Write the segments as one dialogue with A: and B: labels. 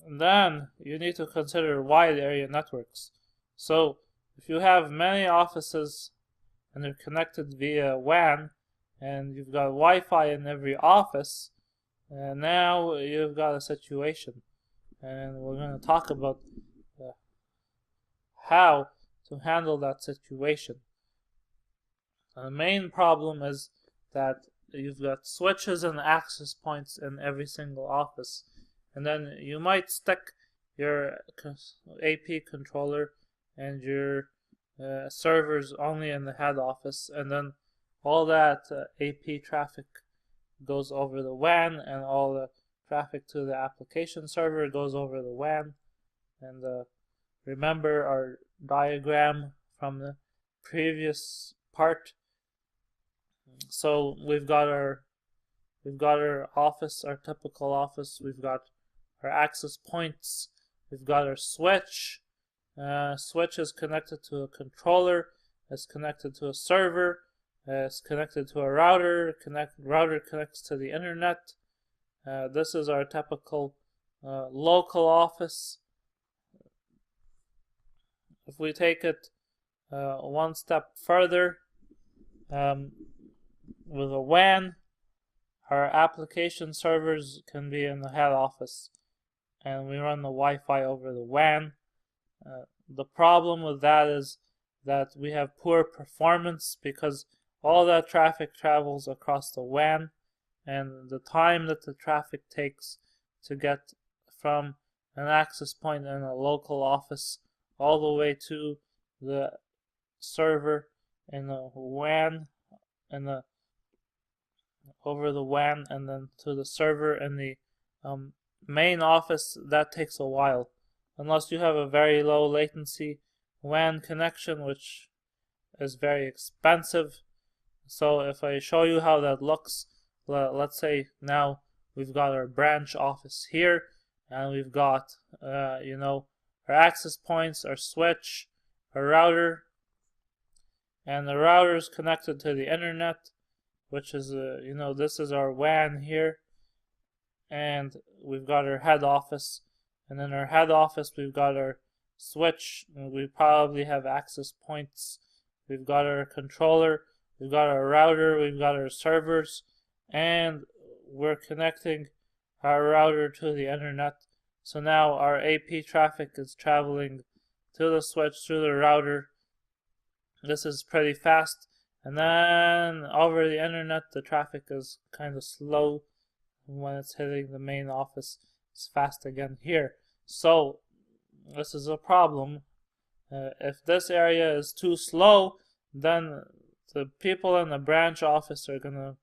A: And then you need to consider wide area networks. So if you have many offices and they're connected via WAN, and you've got Wi-Fi in every office, and now you've got a situation. And we're going to talk about how to handle that situation. The main problem is that you've got switches and access points in every single office, and then you might stick your AP controller and your servers only in the head office, and then all that AP traffic goes over the WAN, and all the traffic to the application server goes over the WAN. And remember our diagram from the previous part. So we've got our office, our typical office. We've got our access points. We've got our switch. Switch is connected to a controller. It's connected to a server. It's connected to a router. Router connects to the internet. This is our typical local office. If we take it one step further, with a WAN, our application servers can be in the head office, and we run the Wi-Fi over the WAN. The problem with that is that we have poor performance because all that traffic travels across the WAN, and the time that the traffic takes to get from an access point in a local office all the way to the server in the WAN, and the over the WAN, and then to the server in the main office, that takes a while, unless you have a very low latency WAN connection, which is very expensive. So if I show you how that looks, let's say now we've got our branch office here, and we've got our access points, our switch, our router, and the router is connected to the internet, which is this is our WAN here, and we've got our head office, and in our head office we've got our switch, and we probably have access points, we've got our controller, we've got our router, we've got our servers, and we're connecting our router to the internet. So now our AP traffic is traveling to the switch through the router. This is pretty fast. And then over the internet, the traffic is kind of slow. When it's hitting the main office, it's fast again here. So this is a problem. If this area is too slow, then the people in the branch office are going to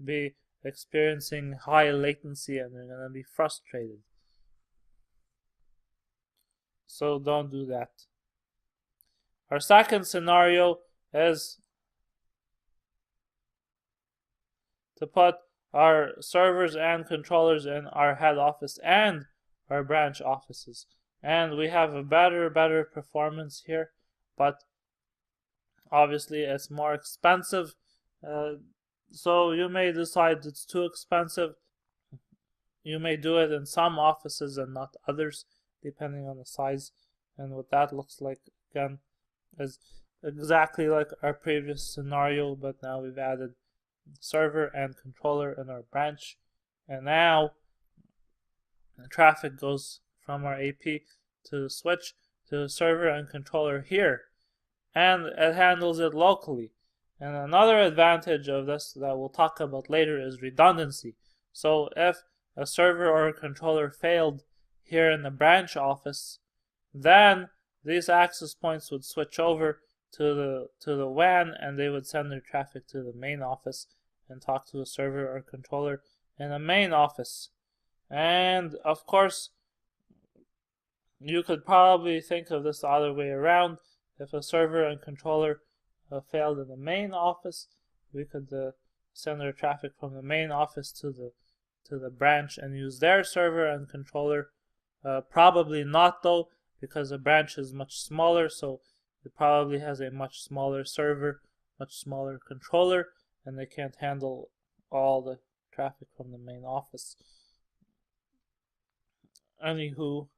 A: be experiencing high latency, and they're going to be frustrated. So don't do that. Our second scenario is to put our servers and controllers in our head office and our branch offices, and we have a better performance here, but obviously it's more expensive. So you may decide it's too expensive. You may do it in some offices and not others, depending on the size. And what that looks like again is exactly like our previous scenario, but now we've added server and controller in our branch, and now the traffic goes from our AP to the switch to the server and controller here, and it handles it locally. And another advantage of this that we'll talk about later is redundancy. So if a server or a controller failed here in the branch office, then these access points would switch over to the WAN, and they would send their traffic to the main office and talk to a server or controller in the main office. And of course, you could probably think of this the other way around. If a server and controller failed in the main office, we could send our traffic from the main office to the branch and use their server and controller. Probably not though, because the branch is much smaller, so it probably has a much smaller server, much smaller controller, and they can't handle all the traffic from the main office. Anywho,